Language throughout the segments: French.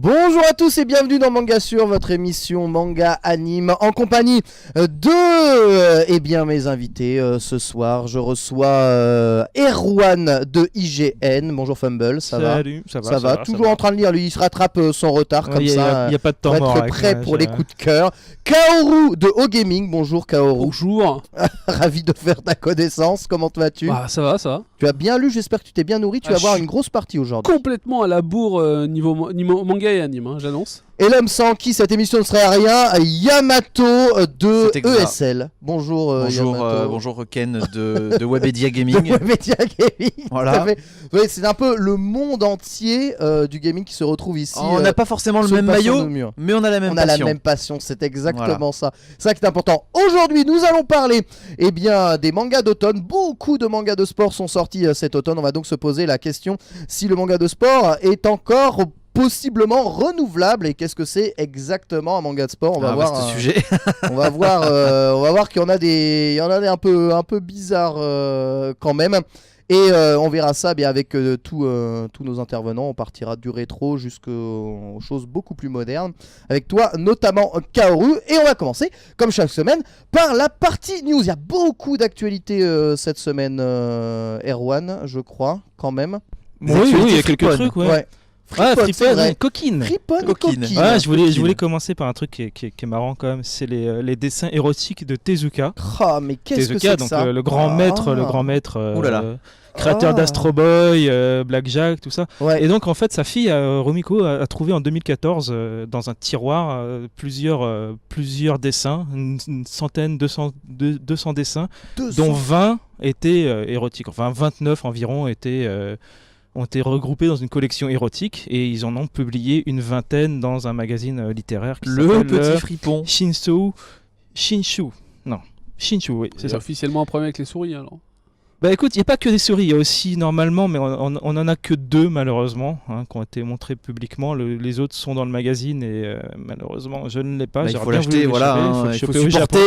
Bonjour à tous et bienvenue dans Manga Sur, votre émission manga anime en compagnie de mes invités. Ce soir, je reçois Erwan de IGN. Bonjour Fumble, ça va? Salut, ça va. Toujours en train de lire, lui, il se rattrape son retard comme ça. Il n'y a pas de temps pour mort. être prêt pour les coups de cœur. Kaoru de O-Gaming. Bonjour Kaoru. Bonjour. Ravi de faire ta connaissance. Comment vas-tu? Ça va, ça va. Tu as bien lu, j'espère que tu t'es bien nourri. Tu vas avoir une grosse partie aujourd'hui. Complètement à la bourre niveau manga et anime, hein, j'annonce. Et l'homme sans qui cette émission ne serait rien, Yamato de ESL. Bonjour Yamato. Bonjour Ken de Webedia Gaming. De Webedia Gaming. Voilà. Oui, c'est un peu le monde entier du gaming qui se retrouve ici. On n'a pas forcément le même maillot, mais on a la même passion. On a la même passion, c'est exactement ça. C'est ça qui est important. Aujourd'hui, nous allons parler des mangas d'automne. Beaucoup de mangas de sport sont sortis cet automne. On va donc se poser la question si le manga de sport est encore possiblement renouvelable, et qu'est-ce que c'est exactement un manga de sport? On va voir ce sujet. on va voir qu'il y en a des un peu bizarres quand même, et on verra ça avec tous nos intervenants. On partira du rétro jusqu'aux choses beaucoup plus modernes avec toi notamment Kaoru, et on va commencer comme chaque semaine par la partie news. Il y a beaucoup d'actualités cette semaine, Erwan, je crois quand même. Oui, il y a quelques trucs, ouais. Fripon, coquine. Ouais, je voulais commencer par un truc qui est marrant quand même, c'est les dessins érotiques de Tezuka. Oh, mais qu'est-ce que c'est Tezuka, que ça? le grand maître, créateur d'Astro Boy, Blackjack, tout ça. Ouais. Et donc en fait, sa fille Rumiko a trouvé en 2014 dans un tiroir plusieurs dessins, une centaine, 200 dessins, dont 20 étaient érotiques. Enfin 29 environ ont été regroupés dans une collection érotique, et ils en ont publié une vingtaine dans un magazine littéraire qui Le s'appelle petit fripon Shinshu, oui, c'est ça. Officiellement un problème avec les souris alors. Bah écoute, il n'y a pas que des souris, il y a aussi normalement, mais on en a que 2 malheureusement, qui ont été montrés publiquement. Les autres sont dans le magazine, et malheureusement je ne l'ai pas. Il faut l'acheter, voilà. Il faut supporter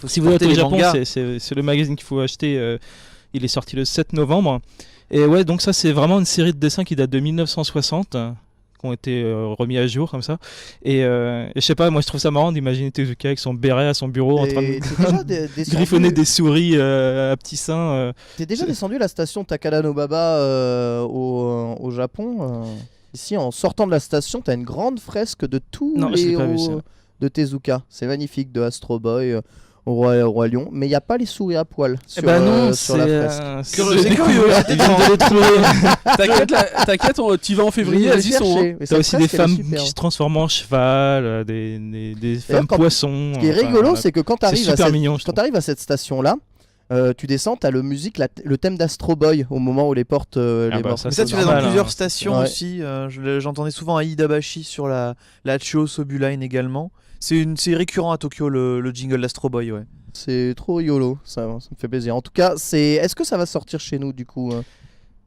si vous êtes au Japon, mangas. c'est le magazine qu'il faut acheter. Il est sorti le 7 novembre. Et ouais, donc ça c'est vraiment une série de dessins qui date de 1960, qui ont été remis à jour comme ça. Et je sais pas, moi je trouve ça marrant d'imaginer Tezuka avec son béret à son bureau en train de griffonner des souris à petits seins. T'es déjà descendu à la station Takada Nobaba au Japon Ici, en sortant de la station, t'as une grande fresque de tous les héros de Tezuka. C'est magnifique, de Astro Boy au Roi Lion, mais il n'y a pas les souris à poil sur la fresque. C'est curieux, T'inquiète, tu vas en février, elles y sont. T'as aussi des femmes qui se transforment en cheval, des femmes poissons. Ce qui est rigolo, c'est que quand t'arrives à cette station-là, tu descends, t'as le thème d'Astro Boy au moment où les portes. Mais ça, tu l'as dans plusieurs stations aussi. J'entendais souvent à Iidabashi sur la Hachiyo Sobu Line également. C'est récurrent à Tokyo, le jingle d'Astro Boy, ouais. C'est trop rigolo, ça me fait plaisir. En tout cas, est-ce que ça va sortir chez nous du coup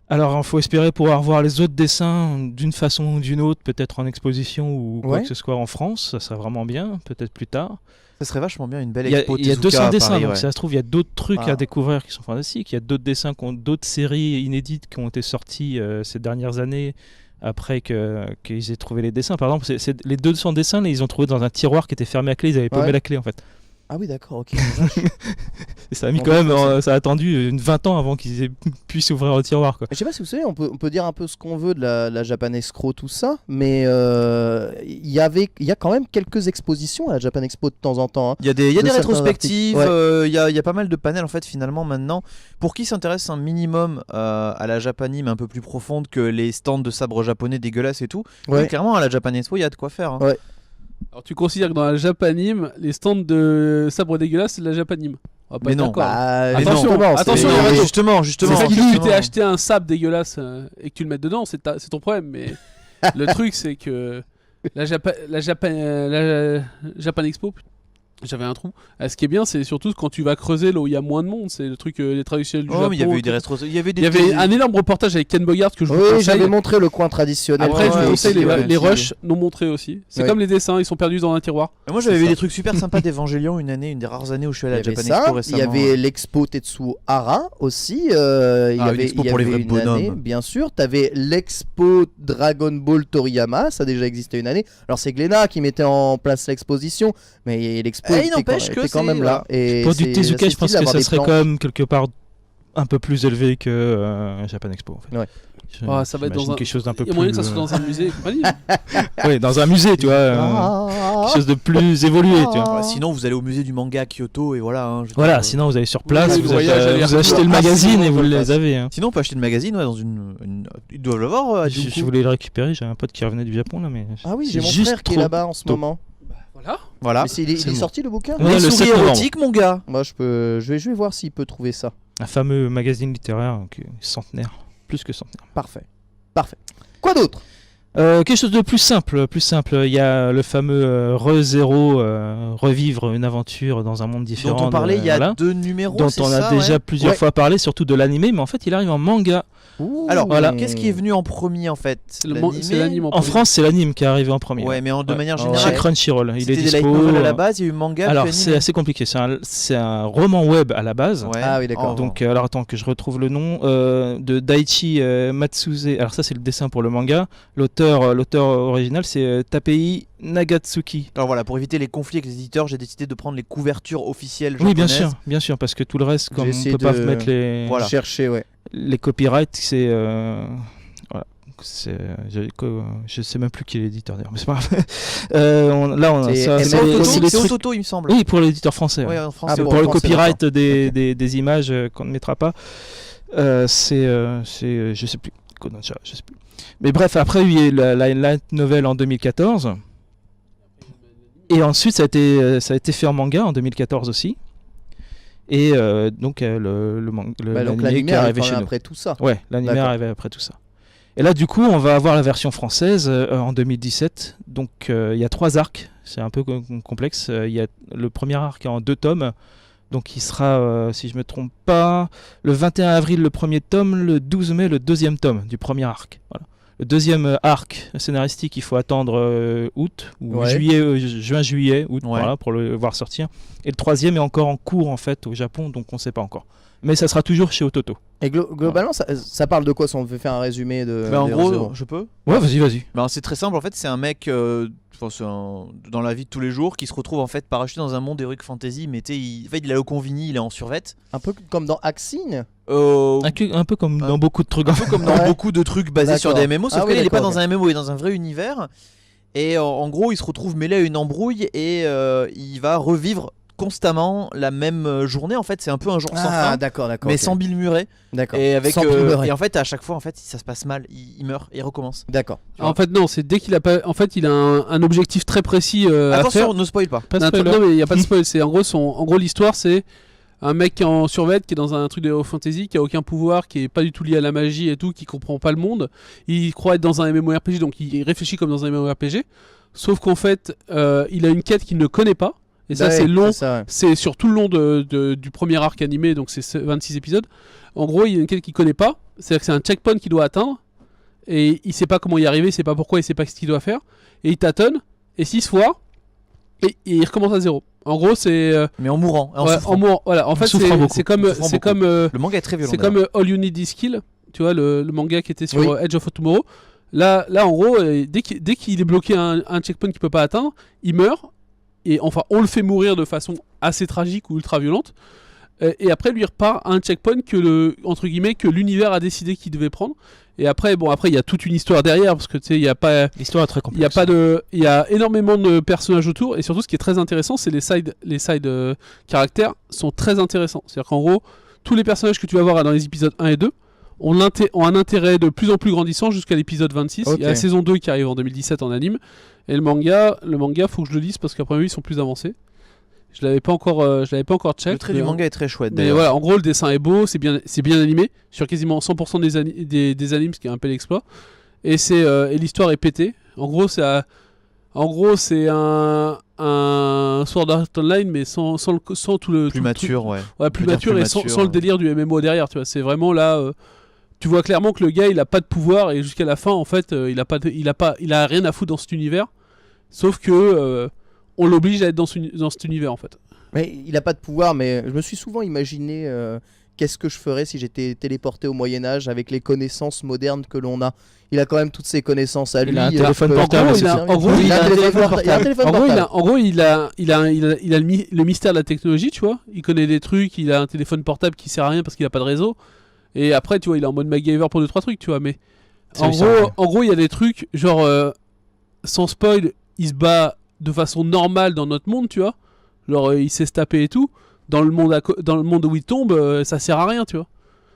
Alors, il faut espérer pouvoir voir les autres dessins d'une façon ou d'une autre, peut-être en exposition ou quoi que ce soit en France. Ça serait vraiment bien, peut-être plus tard. Ça serait vachement bien, une belle expo. Il y a 200 dessins, Paris, donc ça se trouve, il y a d'autres trucs à découvrir qui sont fantastiques. Il y a d'autres dessins, d'autres séries inédites qui ont été sorties ces dernières années après qu'ils aient trouvé les dessins. Par exemple, les 200 dessins, ils ont trouvé dans un tiroir qui était fermé à clé, ils avaient paumé la clé en fait. Ah oui, d'accord, ok. Et ça a mis quand même, ça a attendu 20 ans avant qu'ils puissent ouvrir le tiroir, quoi. Je sais pas si vous savez, on peut dire un peu ce qu'on veut de la Japan Expo, tout ça, mais il y a quand même quelques expositions à la Japan Expo de temps en temps. Il y a des rétrospectives, il y a pas mal de panels en fait finalement maintenant. Pour qui s'intéresse un minimum à la Japanime un peu plus profonde que les stands de sabres japonais dégueulasses et tout, clairement à la Japan Expo il y a de quoi faire. Hein. Ouais. Alors tu considères que dans la Japanime, les stands de sabres dégueulasses, c'est de la Japanime? Mais non, attention, justement. C'est ça que tu t'es acheté un sabre dégueulasse et que tu le mettes dedans, c'est ton problème. Mais le truc, c'est que la Japan Expo, J'avais un trou. Ce qui est bien, c'est surtout quand tu vas creuser là où il y a moins de monde. C'est le truc, les traditionnels du Japon. Mais il y avait eu des tout. il y avait Il y avait un énorme reportage avec Ken Bogart que je vous Oui, conseille. j'avais montré le coin traditionnel. Après, je vous conseille ouais, les rushs non montrés aussi. C'est comme les dessins, ils sont perdus dans un tiroir. Et moi, j'avais C'est vu ça. des trucs super sympas d'Evangelion une des rares années où je suis allé à Il y la avait Japan Expo ça, récemment. il y avait l'expo Tetsuhara aussi. Il y une avait, expo il y pour les avait vrais une bonhommes. année, bien sûr. Tu avais l'expo Dragon Ball Toriyama, ça a déjà existé une année. Alors c'est Glénat qui mettait en place l'exposition, mais l'expo Il était, n'empêche que était quand c'est- même là. Et Pour du c'est Tezuka, assez je pense stylé que d'avoir ça des serait planches. quand même quelque part un peu plus élevé que Japan Expo. En fait. Ouais. Ça va être dans J'imagine un. quelque chose d'un peu Il y a plus. moyen que ça soit dans un musée et compagnie. Oui, dans un musée, tu vois. Quelque chose de plus évolué, tu vois. Ouais, sinon, vous allez au musée du manga à Kyoto et voilà. Je veux Voilà, dire, sinon vous allez sur place, le vous, voyage à vous achetez le l'air magazine et vous on le les passe. avez. Hein. Sinon, on peut acheter le magazine dans ils doivent l'avoir. À Je Junku. voulais le récupérer, j'ai un pote qui revenait du Japon là, mais. Ah oui, c'est j'ai mon juste frère qui est trop là-bas en ce tôt. moment. Voilà. Voilà. Mais il c'est est bon. sorti le bouquin Ouais, Les le souris 7 novembre. érotiques, mon gars. Moi, je vais voir s'il peut trouver ça. Un fameux magazine littéraire centenaire, plus que centenaire. Parfait. Quoi d'autre? Quelque chose de plus simple, Il y a le fameux ReZero, revivre une aventure dans un monde différent. Dont on parlait il y a voilà, 2 numéros. dont c'est on a ça, déjà ouais. plusieurs Ouais. fois parlé, surtout de l'animé, mais en fait il arrive en manga. Alors, Voilà. qu'est-ce qui est venu en premier en fait C'est l'anime En France, c'est l'anime qui est arrivé en premier. Ouais, mais de Ouais. manière Ouais. Chez générale. Crunchyroll, il est C'était des light dispo. novels à la base, il y a eu manga. Alors puis c'est animé. assez compliqué, c'est un roman web à la base. Ouais. Ah oui, d'accord. Donc alors attends que je retrouve le nom de Daichi Matsuze. Alors ça c'est le dessin pour le manga. L'auteur original c'est Tapei Nagatsuki. Alors voilà, pour éviter les conflits avec les éditeurs, j'ai décidé de prendre les couvertures officielles Oui japonaises. bien sûr parce que tout le reste comme J'ai on essayé peut pas de- mettre Voilà. Chercher, ouais. les copyrights c'est voilà. Je sais même plus qui est l'éditeur d'ailleurs, mais c'est pas grave. Là, on a C'est ça, ML c'est C'est les- Photo, c'est les C'est trucs- Ototo, il me semble. Oui, pour l'éditeur français. ouais. Ouais, en France, Ah, c'est bon, Pour le français, copyright d'accord. des images qu'on ne mettra pas, c'est je sais plus. Kodansha, je sais plus. Mais bref, après il y a eu la light novel en 2014. Et ensuite ça a été fait en manga en 2014 aussi. Et donc Bah, donc l'animé qui l'anime est arrivé arrive chez nous. après tout ça. Ouais, l'anime est D'accord. arrivé après tout ça. Et là, du coup, on va avoir la version française en 2017. Donc, il y a 3 arcs. C'est un peu complexe. Il y a le premier arc est en 2 tomes. Donc, il sera, si je me trompe pas, le 21 avril le premier tome, le 12 mai le deuxième tome du premier arc. Voilà. Le deuxième arc scénaristique, il faut attendre août ou Ouais. juin-juillet, août, Ouais. voilà, pour le voir sortir. Et le troisième est encore en cours en fait au Japon, donc on ne sait pas encore. Mais ça sera toujours chez Ototo. Et globalement, ça parle de quoi si on veut faire un résumé de. Bah, en des gros, Zero je peux. Ouais, vas-y. Ben, c'est très simple en fait, c'est un mec dans la vie de tous les jours qui se retrouve en fait parachuté dans un monde heroic fantasy, mais tu sais, en fait, il est au Convini, il est en survêt. Un peu comme dans Axine. Un peu comme dans beaucoup de trucs. Un peu comme dans Ouais. beaucoup de trucs basés sur D'accord. des MMO, sauf Ah que oui, là, il est pas d'accord, dans un MMO, il est dans un vrai univers. Et en gros, il se retrouve mêlé à une embrouille et il va revivre constamment la même journée. En fait, c'est un peu un jour sans fin, d'accord. mais ok. sans Bill Murray. D'accord. Et avec Sans Bill Murray. et en fait, à chaque fois, en fait, ça se passe mal, il meurt et il recommence. D'accord. En fait, non, c'est dès qu'il a pas. En fait, il a un objectif très précis à faire. Attention, ne spoil pas. Pas de Non, spoiler. non, mais il n'y a pas de spoil. C'est en gros l'histoire, c'est un mec qui est en survêt, qui est dans un truc de fantasy, qui a aucun pouvoir, qui est pas du tout lié à la magie et tout, qui comprend pas le monde. Il croit être dans un MMORPG, donc il réfléchit comme dans un MMORPG. Sauf qu'en fait, il a une quête qu'il ne connaît pas. Et ça, Ouais, c'est long. ça, ouais. C'est sur tout le long du premier arc animé, donc c'est 26 épisodes. En gros, il y a une quête qu'il connaît pas. C'est-à-dire que c'est un checkpoint qu'il doit atteindre. Et il sait pas comment y arriver, il sait pas pourquoi, il sait pas ce qu'il doit faire. Et il tâtonne. Et 6 fois. Et il recommence à 0. En gros, c'est. Mais en mourant, et en Ouais, souffrant. en mourant. Voilà. En fait, souffrant beaucoup. c'est comme. En souffrant C'est beaucoup. comme. Le manga est très violent. C'est comme All You Need Is Kill, tu vois, le manga qui était sur Oui. Edge of Tomorrow. Là, en gros, dès qu'il est bloqué à un checkpoint qu'il peut pas atteindre, il meurt. Et enfin, on le fait mourir de façon assez tragique ou ultra violente. Et après, lui repart à un checkpoint entre guillemets, que l'univers a décidé qu'il devait prendre. Et après, il y a toute une histoire derrière parce que tu sais, il y a pas. L'histoire est très Il y a complexe. pas de, il y a énormément de personnages autour et surtout ce qui est très intéressant, c'est les side caractères sont très intéressants. C'est-à-dire qu'en gros, tous les personnages que tu vas voir dans les épisodes 1 et 2 ont un intérêt de plus en plus grandissant jusqu'à l'épisode 26. Ok. Il y a la saison 2 qui arrive en 2017 en anime et le manga, faut que je le lise parce qu'après ils sont plus avancés. Je l'avais pas encore check. Le trait du manga est très chouette. Mais d'ailleurs. voilà, en gros, le dessin est beau, c'est bien animé sur quasiment 100% des animes, ce qui est un bel exploit. Et l'histoire est pétée. En gros, En gros, c'est un Sword Art Online, mais sans tout le. Plus mature, ouais. Ouais, plus mature et sans le délire du MMO derrière, tu vois. C'est vraiment là. Tu vois clairement que le gars, il a pas de pouvoir et jusqu'à la fin, en fait, il a rien à foutre dans cet univers. Sauf que on l'oblige à être dans cet univers, en fait. Mais il a pas de pouvoir, mais je me suis souvent imaginé qu'est-ce que je ferais si j'étais téléporté au Moyen-Âge avec les connaissances modernes que l'on a. Il a quand même toutes ses connaissances à lui. Il a un téléphone portable. En gros, il a un téléphone portable. En gros, il a le mystère de la technologie, tu vois. Il connaît des trucs, il a un téléphone portable qui sert à rien parce qu'il a pas de réseau. Et après, tu vois, il est en mode MacGyver pour 2-3 trucs, tu vois. Mais en gros, il y a des trucs, genre, sans spoil, il se bat de façon normale dans notre monde, tu vois. Genre, il sait se taper et tout. Dans le monde où il tombe, ça sert à rien, tu vois.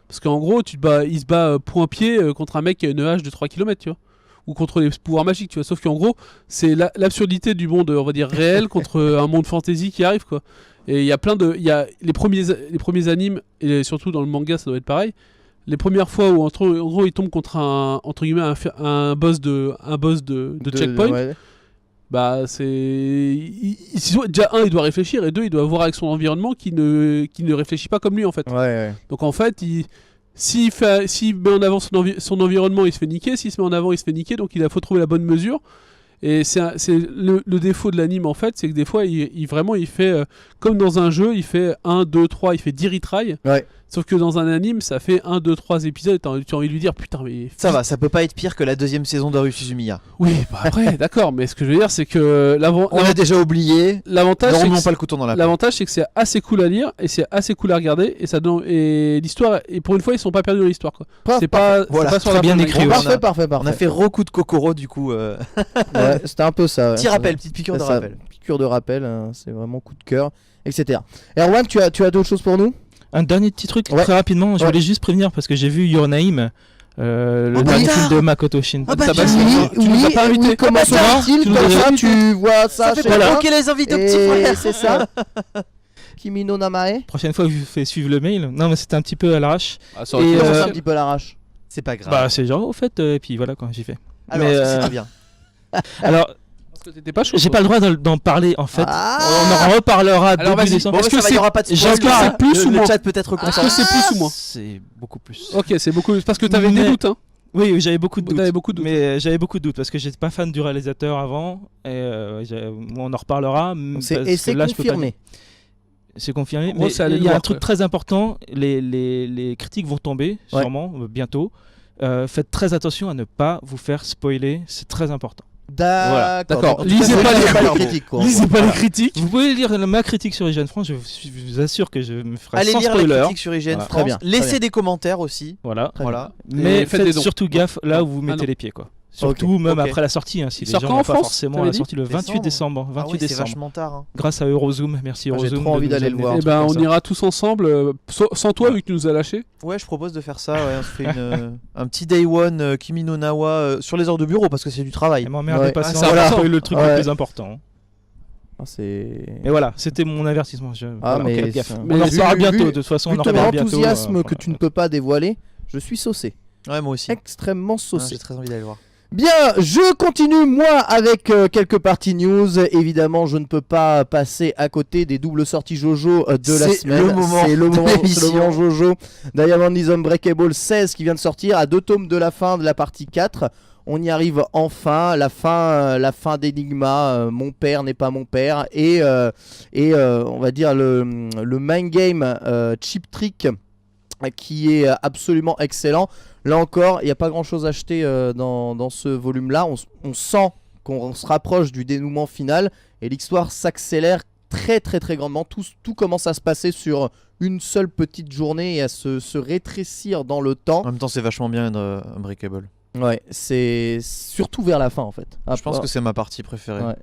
Parce qu'en gros, il se bat point-pied contre un mec qui a une hache de 3 km, tu vois. Ou contre les pouvoirs magiques, tu vois. Sauf qu'en gros, c'est l'absurdité du monde, on va dire, réel contre un monde fantasy qui arrive, quoi. Et il y a plein de... Il y a les premiers animes, et surtout dans le manga, ça doit être pareil. Les premières fois où, en gros, il tombe contre entre guillemets, un boss de checkpoint. Ouais. Bah, c'est... Déjà, il doit réfléchir, et deux, il doit voir avec son environnement qui ne réfléchit pas comme lui, en fait. Ouais. Donc, en fait, s'il met en avant son environnement, il se fait niquer. S'il se met en avant, il se fait niquer. Donc, il faut trouver la bonne mesure. Et c'est le défaut de l'anime, en fait, c'est que des fois, il fait, comme dans un jeu, il fait 1, 2, 3, il fait 10 retries. Ouais. Sauf que dans un anime, ça fait 1, 2, 3 épisodes, tu as envie de lui dire, putain, mais... Ça va, ça peut pas être pire que la 2e saison d'Haruhi Suzumiya. Oui, bah après, d'accord, mais ce que je veux dire, c'est que... On a déjà oublié, l'avantage, ne remuons pas le couteau dans la plaie. L'avantage, c'est que c'est assez cool à lire, et c'est assez cool à regarder, et l'histoire, et pour une fois, ils sont pas perdus dans l'histoire, quoi. C'est pas très bien écrit. Parfait. On a fait Roku de Kokoro, du coup. Ouais, c'était un peu ça. Petit rappel, petite piqûre de rappel. Piqûre de rappel, c'est vraiment coup de cœur, etc. Erwan, tu as d'autres choses pour nous ? Un dernier petit truc très rapidement, je voulais juste prévenir parce que j'ai vu Your Name, le dernier film de Makoto Shinkai. Tu nous as pas invité. Comment ça tu vois ça fait pas que les invités au petit frère. C'est ça. Kimi no Namae. Prochaine fois, je vous fais suivre le mail. Non, mais c'était un petit peu à l'arrache. C'est un petit peu à l'arrache. C'est pas grave. Bah, c'est genre au fait, et puis voilà quoi, j'ai fait. Alors, c'est très bien. Alors. Pas chaud, j'ai pas le droit d'en parler en fait. On en reparlera début décembre. Est-ce que il y aura pas de spoil? Est-ce que c'est plus ou moins? Le chat peut être content. Est-ce que c'est plus ou moins? C'est beaucoup plus. Ok, c'est beaucoup parce que t'avais des doutes, hein. Oui, j'avais beaucoup de doutes. T'avais beaucoup de doutes. Mais j'avais beaucoup de doutes parce que j'étais pas fan du réalisateur avant et on en reparlera. Et c'est confirmé. C'est confirmé. Mais il y a un truc très important. Les critiques vont tomber sûrement bientôt. Faites très attention à ne pas vous faire spoiler. C'est très important. D'accord. Lisez pas les critiques. Vous pouvez lire ma critique sur IGN France. Je vous assure que je me ferai allez sans lire spoiler. La critique sur IGN France. Laissez des commentaires aussi. Voilà. Mais faites surtout gaffe là où vous mettez les pieds, quoi. Surtout même après la sortie, si les gens n'ont pas forcément la sortie le 28 décembre. 28 décembre. C'est vachement tard. Grâce à Eurozoom, merci Eurozoom. J'ai trop envie d'aller le voir. Et ben on ira tous ensemble, sans toi vu que tu nous as lâché. Ouais, je propose de faire ça. On se fait un petit day one Kimi no Nawa sur les heures de bureau parce que c'est du travail. M'emmerdez pas, c'est le truc le plus important. Mais voilà, c'était mon avertissement. Mais on en reparlera bientôt. De toute façon, on en reparlera bientôt. L'enthousiasme que tu ne peux pas dévoiler, je suis saucé. Ouais, moi aussi. Extrêmement saucé. J'ai très envie d'aller le voir. Bien, je continue moi avec quelques parties news. Évidemment, je ne peux pas passer à côté des doubles sorties Jojo de la semaine. C'est le moment Jojo. Diamond is Unbreakable 16 qui vient de sortir à 2 tomes de la fin de la partie 4. On y arrive enfin, la fin d'Enigma, mon père n'est pas mon père, et on va dire le main game Cheap Trick qui est absolument excellent. Là encore, il n'y a pas grand chose à acheter dans ce volume-là. On sent qu'on se rapproche du dénouement final et l'histoire s'accélère très très très grandement. Tout commence à se passer sur une seule petite journée et à se rétrécir dans le temps. En même temps, c'est vachement bien Unbreakable. Ouais, c'est surtout vers la fin en fait. Je pense que c'est ma partie préférée. Ouais.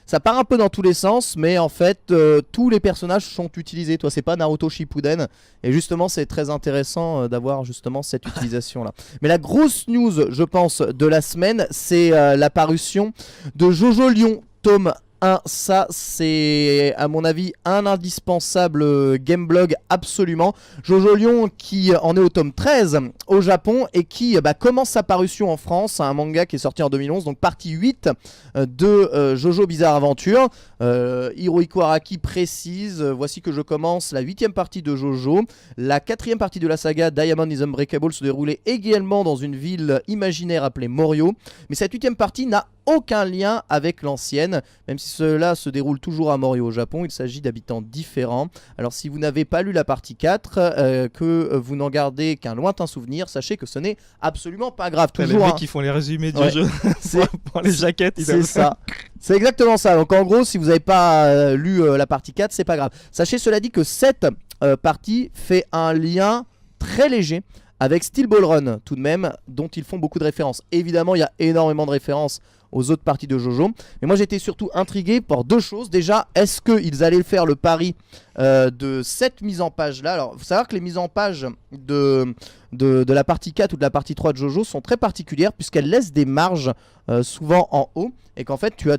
Ça part un peu dans tous les sens, mais en fait tous les personnages sont utilisés. Toi, c'est pas Naruto Shippuden, et justement c'est très intéressant d'avoir justement cette utilisation là. Mais la grosse news, je pense, de la semaine, c'est la parution de Jojo Lion tome 1, ça c'est à mon avis un indispensable gameblog absolument. Jojo Lion qui en est au tome 13 au Japon et qui commence sa parution en France, un manga qui est sorti en 2011, donc partie 8 de Jojo Bizarre Adventure. Hirohiko Araki précise, voici que je commence la 8ème partie de Jojo. La 4ème partie de la saga Diamond is Unbreakable se déroulait également dans une ville imaginaire appelée Morio, mais cette 8ème partie n'a aucun lien avec l'ancienne, même si cela se déroule toujours à Morio au Japon. Il s'agit d'habitants différents. Alors si vous n'avez pas lu la partie 4, que vous n'en gardez qu'un lointain souvenir, sachez que ce n'est absolument pas grave. Les Toujours mecs qui font les résumés du jeu pour les jaquettes. C'est ça. C'est exactement ça. Donc en gros, si vous n'avez pas lu la partie 4, c'est pas grave. Sachez cela dit que cette partie fait un lien très léger avec Steel Ball Run tout de même, dont ils font beaucoup de références. Évidemment, il y a énormément de références aux autres parties de Jojo, mais moi j'étais surtout intrigué par deux choses. Déjà, est-ce qu'ils allaient faire le pari de cette mise en page là? Alors, il faut savoir que les mises en page de la partie 4 ou de la partie 3 de Jojo sont très particulières, puisqu'elles laissent des marges souvent en haut, et qu'en fait tu as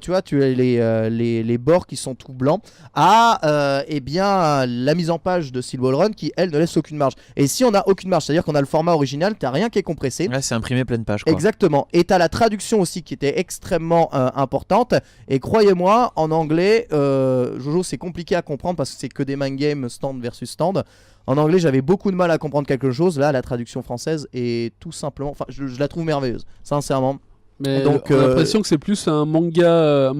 les bords qui sont tout blancs à la mise en page de Steel Ball Run qui elle ne laisse aucune marge. Et si on n'a aucune marge, c'est-à-dire qu'on a le format original, t'as rien qui est compressé. Là c'est imprimé pleine page quoi. Exactement. Et t'as la traduction aussi qui était extrêmement importante. Et croyez-moi, en anglais, Jojo c'est compliqué à comprendre parce que c'est que des mind games stand versus stand. En anglais, j'avais beaucoup de mal à comprendre quelque chose. Là, la traduction française est tout simplement, enfin, je la trouve merveilleuse, sincèrement. Mais donc, on a l'impression que c'est plus un manga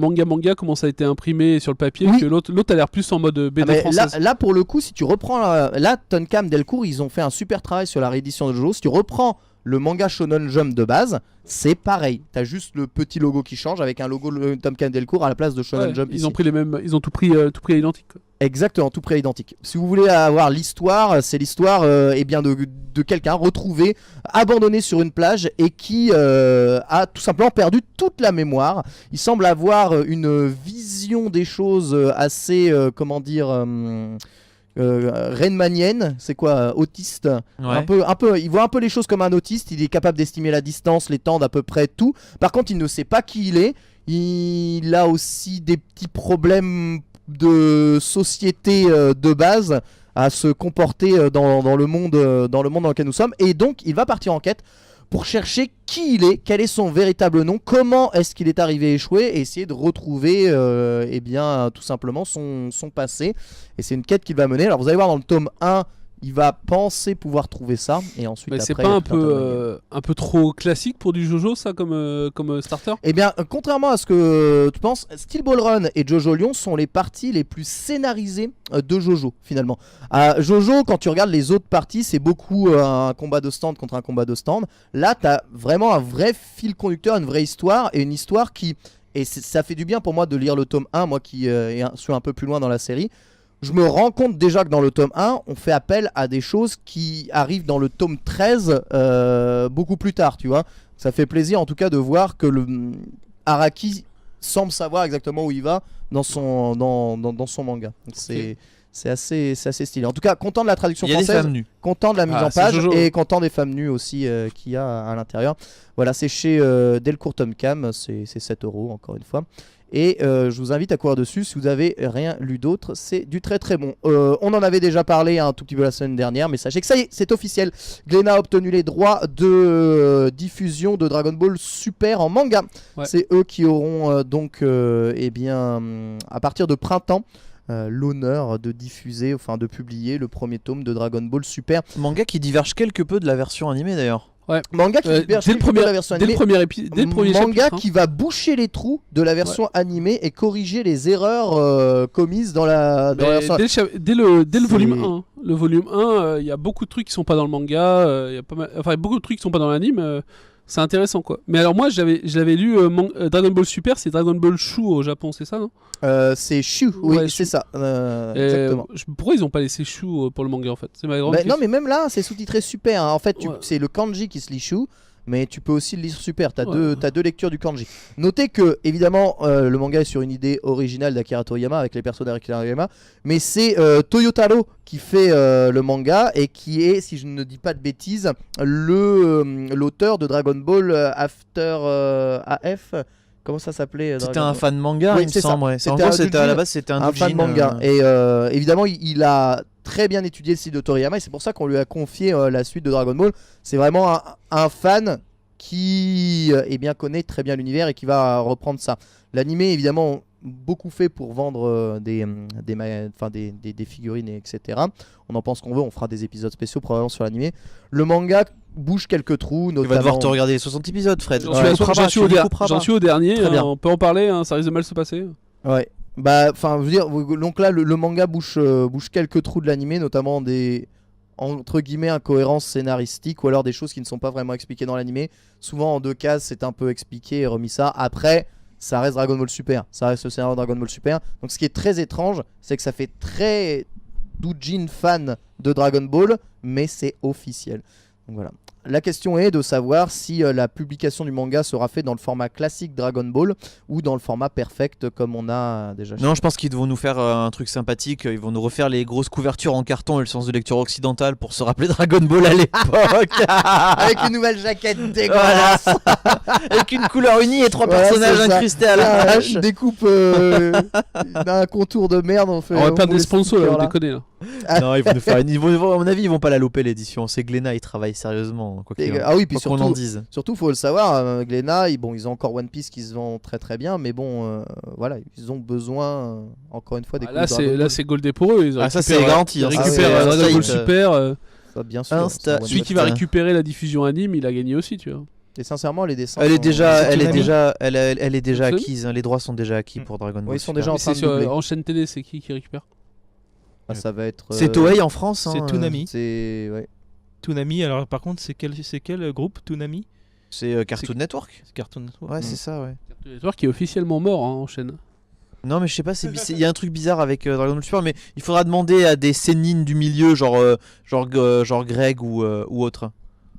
comment ça a été imprimé sur le papier, oui. que l'autre a l'air plus en mode BD française. Là, pour le coup, si tu reprends là, Tonkam Delcourt, ils ont fait un super travail sur la réédition de Jojo. Si tu reprends le manga Shonen Jump de base, c'est pareil. T'as juste le petit logo qui change avec un logo Tonkam Delcourt à la place de Shonen Jump. Ils ont pris les mêmes, ils ont tout pris à identique. Exactement, tout près identique. Si vous voulez avoir l'histoire, c'est l'histoire de quelqu'un retrouvé, abandonné sur une plage et qui a tout simplement perdu toute la mémoire. Il semble avoir une vision des choses assez, Rainmanienne, c'est quoi, autiste, un peu, il voit un peu les choses comme un autiste. Il est capable d'estimer la distance, les temps, d'à peu près tout. Par contre, il ne sait pas qui il est. Il a aussi des petits problèmes de société de base à se comporter dans le monde dans lequel nous sommes, et donc il va partir en quête pour chercher qui il est, quel est son véritable nom, comment est-ce qu'il est arrivé à échouer, et essayer de retrouver tout simplement son passé. Et c'est une quête qu'il va mener. Alors vous allez voir dans le tome 1, il va penser pouvoir trouver ça, et ensuite mais après, c'est pas un peu trop classique pour du Jojo ça comme starter? Eh bien, contrairement à ce que tu penses, Steel Ball Run et Jojo Lion sont les parties les plus scénarisées de Jojo finalement. Jojo, quand tu regardes les autres parties, c'est beaucoup un combat de stand contre un combat de stand. Là, t'as vraiment un vrai fil conducteur, une vraie histoire, et une histoire qui... Et ça fait du bien pour moi de lire le tome 1, moi qui suis un peu plus loin dans la série. Je me rends compte déjà que dans le tome 1, on fait appel à des choses qui arrivent dans le tome 13 beaucoup plus tard, tu vois. Ça fait plaisir en tout cas de voir que Araki semble savoir exactement où il va dans son manga. Donc c'est assez stylé. En tout cas, content de la traduction française, content de la mise en page et content des femmes nues aussi qu'il y a à l'intérieur. Voilà, c'est chez Delcourt Tonkam, c'est 7 € encore une fois. Et je vous invite à courir dessus si vous n'avez rien lu d'autre, c'est du très très bon. On en avait déjà parlé un tout petit peu la semaine dernière, mais sachez que ça y est, c'est officiel. Glénat a obtenu les droits de diffusion de Dragon Ball Super en manga. Ouais. C'est eux qui auront à partir de printemps, l'honneur de diffuser, enfin de publier le premier tome de Dragon Ball Super. Manga qui diverge quelque peu de la version animée d'ailleurs. Ouais. Manga qui diverge dès la version animée, dès le premier manga chapitre, qui va boucher les trous de la version animée et corriger les erreurs commises dans la version. Dès le volume 1, le volume 1, il y a beaucoup de trucs qui sont pas dans le manga, il y a pas mal, enfin beaucoup de trucs qui sont pas dans l'anime. C'est intéressant quoi. Mais alors moi j'avais lu Dragon Ball Super, c'est Dragon Ball Shu au Japon, c'est ça non? C'est Shu, oui, ouais, c'est ça. Exactement. Pourquoi ils ont pas laissé Shu pour le manga en fait? C'est ma grande question. Non mais même là c'est sous-titré Super. Hein. En fait c'est le kanji qui se lit Shu, mais tu peux aussi le lire Super. T'as deux lectures du kanji. Notez que évidemment le manga est sur une idée originale d'Akira Toriyama avec les personnages d'Akira Toriyama, mais c'est Toyotaro qui fait le manga et qui est, si je ne dis pas de bêtises, l'auteur de Dragon Ball After AF, Comment ça s'appelait C'était Dragon un Ball fan manga, Oui, il me c'est ça. semble. Ouais. En C'était gros, un c'était à la doujin, base, c'était un fan doujin, manga. Et évidemment, il a très bien étudié le style de Toriyama et c'est pour ça qu'on lui a confié la suite de Dragon Ball. C'est vraiment un fan qui connaît très bien l'univers et qui va reprendre ça. L'animé, évidemment, beaucoup fait pour vendre des figurines, etc. On en pense qu'on veut, on fera des épisodes spéciaux probablement sur l'animé. Le manga bouge quelques trous, Tu notamment... vas devoir te regarder les 60 épisodes, Fred. J'en suis au dernier, Très bien. on peut en parler, hein, ça risque de mal se passer. Ouais. Bah, enfin, je veux dire, donc là, le manga bouge quelques trous de l'animé, notamment des entre guillemets incohérences scénaristiques ou alors des choses qui ne sont pas vraiment expliquées dans l'animé. Souvent en 2 cases, c'est un peu expliqué et remis ça. Après, ça reste Dragon Ball Super, ça reste le scénario Dragon Ball Super. Donc ce qui est très étrange, c'est que ça fait très doujin fan de Dragon Ball, mais c'est officiel. Donc voilà. La question est de savoir si la publication du manga sera faite dans le format classique Dragon Ball ou dans le format perfect comme on a déjà. Non, je pense qu'ils vont nous faire un truc sympathique. Ils vont nous refaire les grosses couvertures en carton et le sens de lecture occidentale pour se rappeler Dragon Ball à l'époque. Avec une nouvelle jaquette dégueulasse. Avec une couleur unie et 3 Voilà, personnages c'est ça. incrustés à la hache. Une découpe d'un contour de merde. On va perdre des laisse sponsors là, stickers, vous déconnez là. Non, ils vont nous faire une... à mon avis, ils vont pas la louper l'édition. C'est Glénat, ils travaillent sérieusement. Quoi qu'il Ah oui, puis qu'on en dise. surtout, faut le savoir, Glénat, ils ont encore One Piece qui se vend très très bien, mais bon, voilà, ils ont besoin, encore une fois, des Là, c'est Goldé pour eux. Ça, c'est garanti. Ils hein, récupèrent ça, Dragon Ball c'est- Super. Ça, bien sûr. Insta- c'est un Celui One qui va Piece. récupérer la diffusion anime, il a gagné aussi, tu vois. Et sincèrement, les dessins. Elle est sont- déjà, c'est elle est Toonami. déjà, elle est déjà Absolument. acquise. Hein, les droits sont déjà acquis pour Dragon Ball. ils sont Super. déjà en Mais train c'est de sur doubler. en chaîne télé, c'est qui récupère? Ah, ça va être. C'est Toei en France. C'est hein, Toonami. C'est ouais. Toonami, alors par contre, c'est quel groupe Toonami? C'est Cartoon Network. C'est Cartoon Network. Ouais, c'est ça, ouais. Cartoon Network qui est officiellement mort en chaîne. Non, mais je sais pas, il y a un truc bizarre avec Dragon Ball Super, mais il faudra demander à des sénines du milieu, genre Greg ou autre.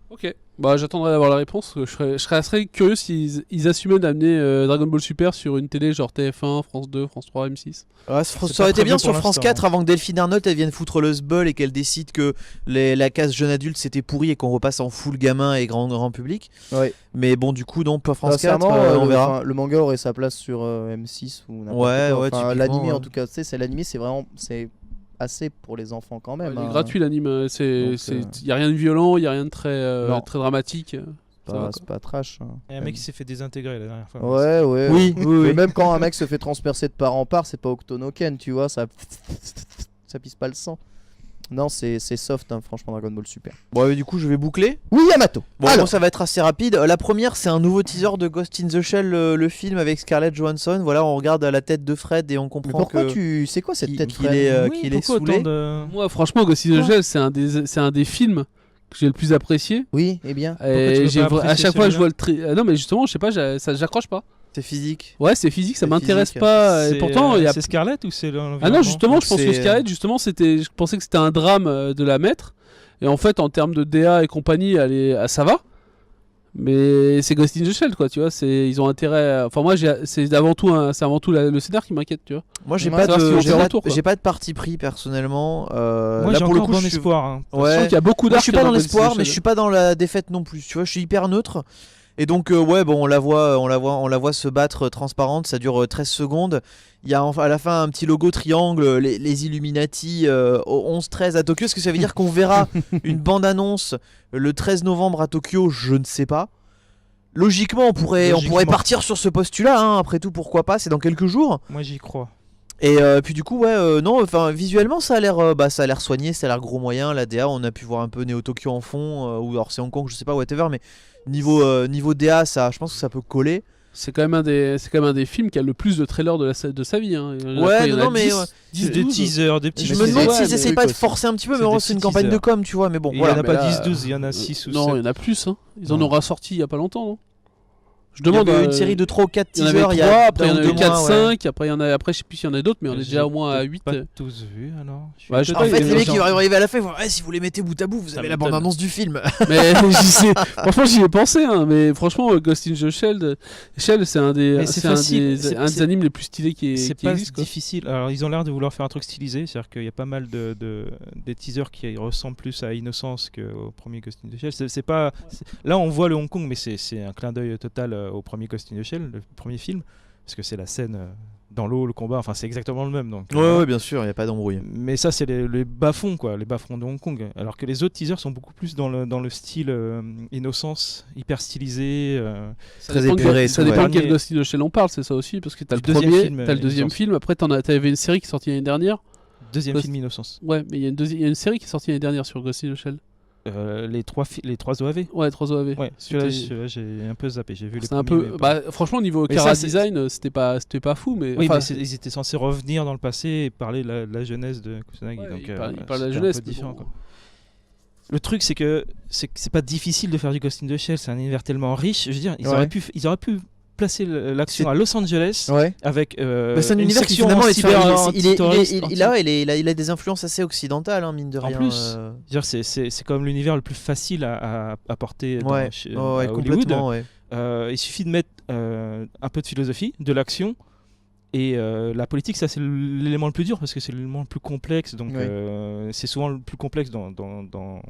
Ok. Bah j'attendrai d'avoir la réponse. Je serais assez curieux s'ils assumaient d'amener Dragon Ball Super sur une télé genre TF1, France 2, France 3, M6. Ouais, C'est ça pas aurait été prévu bien pour sur France l'instant, 4 avant que Delphine Arnault elle vienne foutre le sbul et qu'elle décide que la case jeune adulte c'était pourri et qu'on repasse en full gamin et grand public. Ouais. Mais bon, du coup, non, pas France 4, Sincèrement, on verra. Le manga aurait sa place sur M6 ou n'importe Ouais, quoi. ouais, Enfin, typiquement, l'animé ouais. en tout cas, tu sais, c'est l'animé, c'est vraiment assez pour les enfants quand même. Il est hein. gratuit l'anime. Donc, Il y a rien de violent, il y a rien de très Non. très dramatique. Ça va, C'est pas trash. hein. Il y a un mec qui s'est fait désintégrer la dernière fois. Ouais. Oui, oui, oui. Mais même quand un mec se fait transpercer de part en part, c'est pas Octonoken, tu vois, ça pisse pas le sang. Non, c'est soft, hein, franchement, Dragon Ball Super. Bon, du coup, je vais boucler. Oui, Yamato. Bon, Alors, ça va être assez rapide. La première, c'est un nouveau teaser de Ghost in the Shell, le film avec Scarlett Johansson. Voilà, on regarde la tête de Fred et on mais comprend pourquoi que c'est quoi cette qu'il- tête qu'il Fred est, Oui, qu'il est pourquoi saoulé. autant de... Moi, franchement, Ghost in the Shell, c'est un des films que j'ai le plus apprécié. Oui, eh bien. Et tu veux pas à apprécier chaque fois, je vois celui-là le non, mais justement, je sais pas, j'accroche pas. C'est physique. Ouais, c'est physique, ça C'est m'intéresse physique. pas. Et C'est, pourtant, il y a. c'est Scarlett ou c'est l'environnement? Ah non, justement, je pense que C'est, Scarlett, justement, je pensais que c'était un drame de la mettre. Et en fait, en termes de DA et compagnie, ça va. Mais c'est Ghost in the Shell, quoi, tu vois. Ils ont intérêt. Enfin, moi, c'est avant tout le scénar qui m'inquiète, tu vois. Moi, j'ai Ouais, pas savoir ce qu'ils vont de, j'ai faire pas, autour, quoi. j'ai pas de parti pris personnellement. Moi, là, j'ai pour le encore coup, bon je suis... espoir. Hein. Je sens Ouais. qu'il y a beaucoup Moi, d'arcs je suis pas dans Ghost in the l'espoir, mais Shell. je suis pas dans la défaite non plus. Tu vois, je suis hyper neutre. Et donc, ouais, bon, on la voit se battre transparente. Ça dure 13 secondes. Il y a à la fin un petit logo triangle, les Illuminati au 11-13 à Tokyo. Est-ce que ça veut dire qu'on verra une bande-annonce le 13 novembre à Tokyo? Je ne sais pas. Logiquement, on pourrait partir sur ce postulat. Hein. Après tout, pourquoi pas? C'est dans quelques jours. Moi, j'y crois. Et puis du coup, ouais, non, enfin, visuellement, ça a l'air soigné, ça a l'air gros moyen. La DA, on a pu voir un peu Neo Tokyo en fond, ou alors c'est Hong Kong, je sais pas, whatever. Mais niveau DA, je pense que ça peut coller. C'est quand même un des films qui a le plus de trailers de sa vie. Hein. Ouais, non, mais 10 des 12. teasers, des petits je me c'est demande des- s'ils des essayent trucs pas de aussi. forcer un petit peu, C'est mais des c'est une petits campagne de teasers. com, tu vois. Mais bon, Il y voilà. en a mais pas là, 10-12, il y en a 6 ou 7. Non, il y en a plus. Hein. Ils en Non. auront sorti il y a pas longtemps, non? Je Il y demande. avait une série de 3 ou 4 Il y en teasers. avait Il y a 3, après il y en a un ou eu deux 4, mois, ouais. 5, après il y en a, après je sais plus s'il y en a d'autres, mais on est déjà au moins à 8. Pas tous vus alors. Je suis Ouais, je sais étonné. pas, En fait, il y les a mecs des ils gens- vont arriver à la fin, ils vont, si vous les mettez bout à bout, vous Ça avez la m'étonne. bande-annonce du film. Mais franchement, j'y ai pensé, hein, mais franchement, Ghost in the Shell, c'est un des, Mais c'est c'est un facile, des, un des animes les plus stylés qui C'est qui pas existent, quoi. difficile. Alors, ils ont l'air de vouloir faire un truc stylisé, c'est-à-dire qu'il y a pas mal des teasers qui ressemblent plus à Innocence qu'au premier Ghost in the Shell. C'est pas. Là, on voit le Hong Kong, mais c'est un clin d'œil total au premier Ghost in the Shell, le premier film, parce que c'est la scène dans l'eau, le combat, enfin c'est exactement le même. Donc, ouais, bien sûr, il n'y a pas d'embrouille. Mais ça, c'est les bas-fonds, quoi, les bas-fonds de Hong Kong. Alors que les autres teasers sont beaucoup plus dans le style innocence, hyper stylisé. Très épuré. Ça dépend de quel Ghost in the Shell on parle, c'est ça aussi, parce que t'as le premier, t'as le deuxième film, après t'avais une série qui est sortie l'année dernière. Deuxième film Innocence. Ouais, mais il y a une série qui est sortie l'année dernière sur Ghost in the Shell. Les trois OAV. Ouais, 3 OAV. Ouais, celui-là j'ai un peu zappé. J'ai vu les premiers. Un peu. Franchement, au niveau chara design, c'était pas fou, mais. Oui, mais ils étaient censés revenir dans le passé et parler de la jeunesse de Kusanagi. Ouais, donc, il parle de la jeunesse. Un peu différent, quoi. Le truc, c'est que c'est pas difficile de faire du Ghost in the Shell. C'est un univers tellement riche. Je veux dire, ils auraient pu placer l'action à Los Angeles avec c'est un univers qui finalement il a des influences assez occidentales, hein, mine de rien. En plus, c'est comme l'univers le plus facile à porter à Hollywood. Il suffit de mettre un peu de philosophie, de l'action et la politique. Ça, c'est l'élément le plus dur parce que c'est l'élément le plus complexe. Donc c'est souvent le plus complexe dans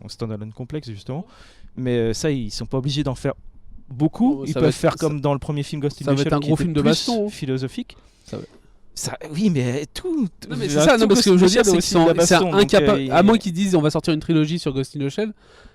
Standalone Complex justement. Mais ça, ils sont pas obligés d'en faire beaucoup. Ils peuvent faire comme dans le premier film Ghost in the Shell, ça va être un gros film de baston philosophique. Oui, mais tout. Non, mais c'est ça, parce que je veux dire, c'est incapable. À moins qu'ils disent on va sortir une trilogie sur Ghost in the Shell,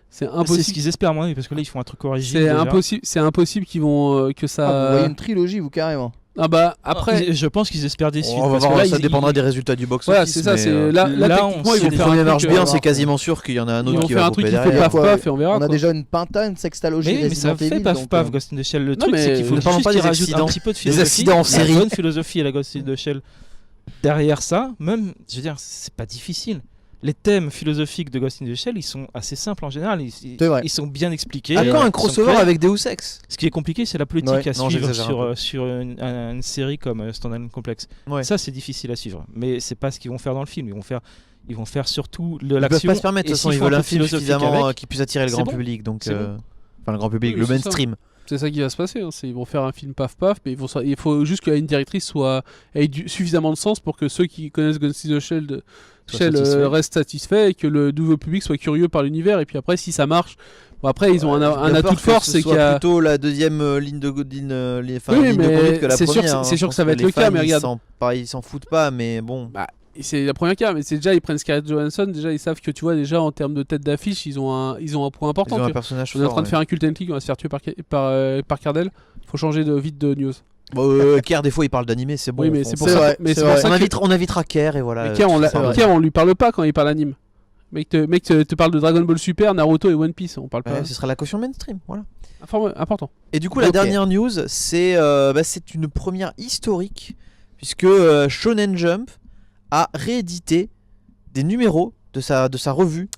c'est impossible. C'est ce qu'ils espèrent, moi, parce que là ils font un truc original. C'est impossible qu'ils vont que ça. Vous voyez une trilogie, vous carrément. Ah bah après, je pense qu'ils espèrent des suites. On va voir, ça dépendra des résultats du box office. Voilà, c'est ça. Là, techniquement, ils vont faire un marche bien, c'est quasiment sûr qu'il y en a un autre qui va faire un truc qui fait paf paf et on verra. On a déjà une une sextalogie. Mais ça fait paf paf Ghost in the Shell. Le truc, c'est qu'il faut juste qu'ils rajoutent un petit peu de philosophie. Des accidents en série. La bonne philosophie à la Ghost in the Shell. Derrière ça, même, je veux dire, c'est pas difficile. Les thèmes philosophiques de Ghost in the Shell, ils sont assez simples en général. Ils sont bien expliqués. Quand un crossover avec Deus Ex. Ce qui est compliqué, c'est la politique à suivre sur une série comme Standalone Complex. Ça, c'est difficile à suivre. Mais c'est pas ce qu'ils vont faire dans le film. Ils vont faire surtout de l'action. Ils peuvent pas se permettre. De toute façon, ils veulent un film suffisamment qui puisse attirer le grand public. Donc, enfin, le grand public, le mainstream. C'est ça qui va se passer. Ils vont faire un film paf paf, mais il faut juste que la ligne directrice ait suffisamment de sens pour que ceux qui connaissent Ghost in the Shell restent satisfaits et que le nouveau public soit curieux par l'univers. Et puis après, si ça marche, après ils ont un atout de force, c'est qu'il y a plutôt la deuxième ligne de conduite que la première. C'est sûr que ça va être le cas, mais regarde, ils s'en foutent pas, mais bon. C'est la première cas, mais c'est déjà ils prennent Scarlett Johansson, déjà ils savent que tu vois déjà en termes de tête d'affiche ils ont un point important. Ils ont un personnage on est en train de faire un cult and click, on va se faire tuer par Cardell. Faut changer vite de news. Kerr des fois il parle d'animé, c'est bon. Oui, mais c'est pour ça. On invitera Kerr et voilà. Kerr on lui parle pas quand il parle anime. Mec te parle de Dragon Ball Super, Naruto et One Piece, on parle pas. Ce sera la caution mainstream, voilà. Important. Et du coup la dernière news, c'est une première historique puisque Shonen Jump a réédité des numéros de sa revue.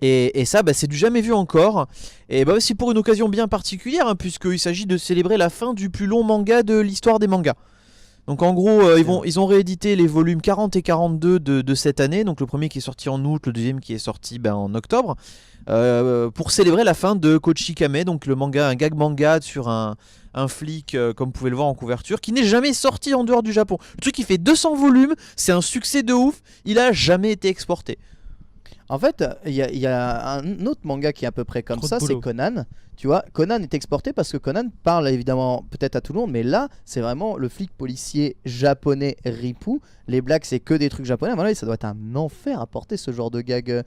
Et ça, c'est du jamais vu encore. Et c'est pour une occasion bien particulière, hein, puisqu'il s'agit de célébrer la fin du plus long manga de l'histoire des mangas. Donc en gros, ils ont réédité les volumes 40 et 42 de cette année. Donc le premier qui est sorti en août, le deuxième qui est sorti en octobre. Pour célébrer la fin de Kochikame, donc le manga, un gag manga sur un flic, comme vous pouvez le voir en couverture, qui n'est jamais sorti en dehors du Japon. Le truc qui fait 200 volumes, c'est un succès de ouf, il a jamais été exporté. En fait, il y a un autre manga qui est à peu près comme ça, c'est Conan. Tu vois, Conan est exporté parce que Conan parle évidemment peut-être à tout le monde, mais là, c'est vraiment le flic policier japonais Ripu. Les blagues, c'est que des trucs japonais. Voilà, ça doit être un enfer à porter ce genre de gag.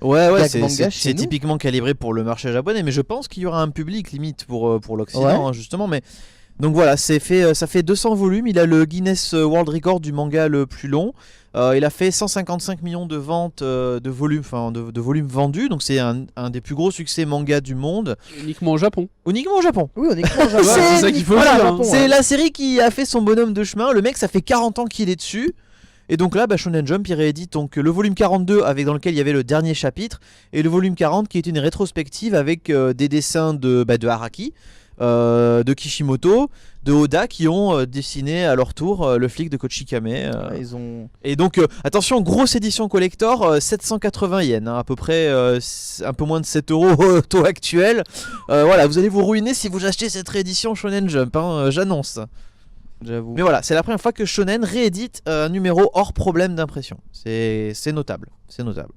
C'est typiquement calibré pour le marché japonais, mais je pense qu'il y aura un public limite pour l'Occident, hein, justement. Mais donc voilà, ça fait 200 volumes. Il a le Guinness World Record du manga le plus long. Il a fait 155 millions de ventes de volumes vendus, donc c'est un des plus gros succès manga du monde. Uniquement au Japon. Uniquement au Japon. Oui, uniquement au Japon. C'est ça qu'il faut dire. C'est la série qui a fait son bonhomme de chemin. Le mec, ça fait 40 ans qu'il est dessus. Et donc là, Shonen Jump, il réédite donc le volume 42 dans lequel il y avait le dernier chapitre, et le volume 40 qui est une rétrospective avec des dessins de Araki, de Kishimoto, de Oda qui ont dessiné à leur tour le flic de Kochikame. Et donc attention, grosse édition collector, 780 yens, hein, à peu près un peu moins de 7 € taux actuel. Voilà, vous allez vous ruiner si vous achetez cette réédition Shonen Jump, hein, j'annonce. J'avoue. Mais voilà, c'est la première fois que Shonen réédite un numéro hors problème d'impression. C'est notable, c'est notable.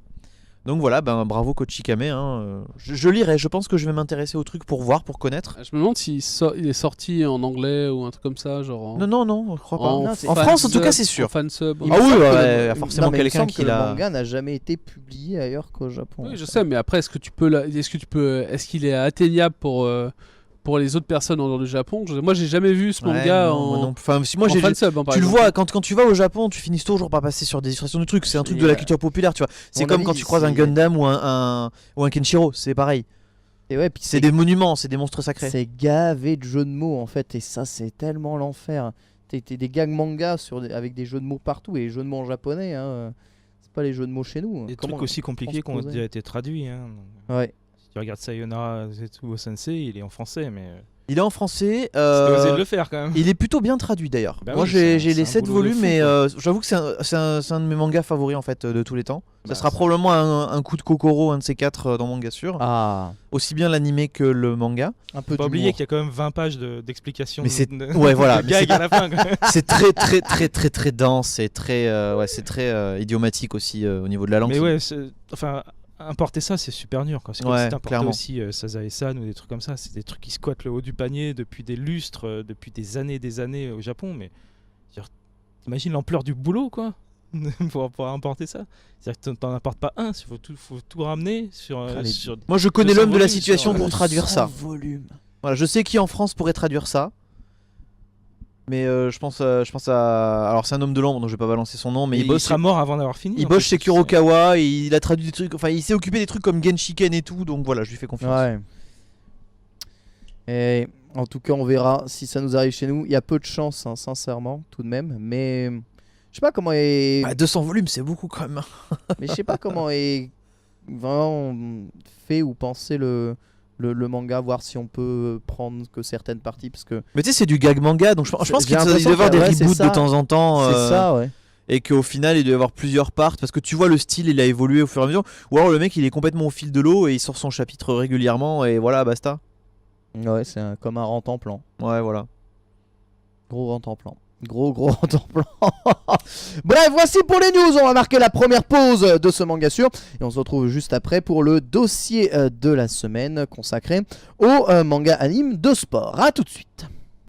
Donc voilà, ben bravo Kochikame. Je lirai, je pense que je vais m'intéresser au truc pour voir, pour connaître. Je me demande s'il il est sorti en anglais ou un truc comme ça, genre. Non, je crois pas. En, Non, en France, en tout cas, c'est sûr. En fansub. Il Ah me oui, semble que ouais, le- forcément non, mais il me quelqu'un semble qui que l'a- Le manga n'a jamais été publié ailleurs qu'au Japon. Oui, je sais, mais après, est-ce qu'il est atteignable pour les autres personnes en dehors du Japon? Moi, j'ai jamais vu ce manga Ouais, non, moi non. Enfin, si moi en j'ai fansub, hein, par tu le exemple. vois quand tu vas au Japon, tu finis toujours par passer sur des illustrations du truc. C'est un truc de la culture populaire, tu vois. C'est mon comme avis, quand tu croises un c'est- Gundam ou un Kenshiro, c'est pareil. Et ouais, puis C'est des monuments, c'est des monstres sacrés. c'est gavé de jeux de mots en fait, et ça c'est tellement l'enfer. T'es des gags manga avec des jeux de mots partout, et les jeux de mots en japonais, hein, c'est pas les jeux de mots chez nous. Des Comment- trucs aussi compliqués qui ont transposer déjà été traduits. Hein. Ouais. Si tu regardes Sayonara Zetsuo Sensei, il est en français, mais Il est en français. c'était osé de le faire quand même. Il est plutôt bien traduit d'ailleurs. Bah Moi oui, j'ai c'est les un 7 boulot de volumes, fou, mais quoi. j'avoue que c'est un de mes mangas favoris en fait de tous les temps. Bah, Ça sera ça- probablement un coup de Kokoro, un de ces 4 dans Manga sûr. Ah, Aussi bien l'animé que le manga. un peu Faut pas oublier d'humour. qu'il y a quand même 20 pages d'explications. Mais c'est- de- ouais, voilà, de mais gags c'est- à la fin. Quoi. C'est très dense et c'est très idiomatique aussi au niveau de la langue. Mais ouais, enfin, importer ça, c'est super dur. C'est comme Ouais, si t'importais clairement. aussi Sazae-san ou des trucs comme ça. C'est des trucs qui squattent le haut du panier depuis des lustres, depuis des années au Japon. Mais t'imagines l'ampleur du boulot, quoi, pour importer ça. C'est-à-dire que t'en importes pas un, il faut tout ramener sur. Moi je connais 200 l'homme de la volumes situation sur- pour traduire ça. Volume. Voilà, je sais qui en France pourrait traduire ça. Mais je pense à. Alors c'est un homme de l'ombre, donc je vais pas balancer son nom, mais il sera mort avant d'avoir fini. il en bosse plus. chez Kurokawa et il a traduit des trucs. Enfin, il s'est occupé des trucs comme Genshiken et tout, donc voilà, je lui fais confiance. Ouais. Et en tout cas, on verra si ça nous arrive chez nous. Il y a peu de chance, hein, sincèrement, tout de même. Mais je sais pas comment est. Bah, 200 volumes, c'est beaucoup quand même. Mais je sais pas comment est vraiment fait ou pensé le manga, voir si on peut prendre que certaines parties, parce que Mais tu sais, c'est du gag manga, donc je pense J'ai qu'il doit y l'impression avoir des que, ouais, c'est reboots ça. de temps en temps. c'est ça, ouais. Et qu'au final, il doit y avoir plusieurs parts, parce que tu vois, le style, il a évolué au fur et à mesure. Ou alors le mec, il est complètement au fil de l'eau et il sort son chapitre régulièrement, et voilà, basta. Ouais, c'est comme un rent en plan. Ouais, voilà. Gros rent en plan. Gros rent en plan. Bref, voici pour les news. On va marquer la première pause de ce manga sûr. Et on se retrouve juste après pour le dossier de la semaine consacré au manga anime de sport. A tout de suite.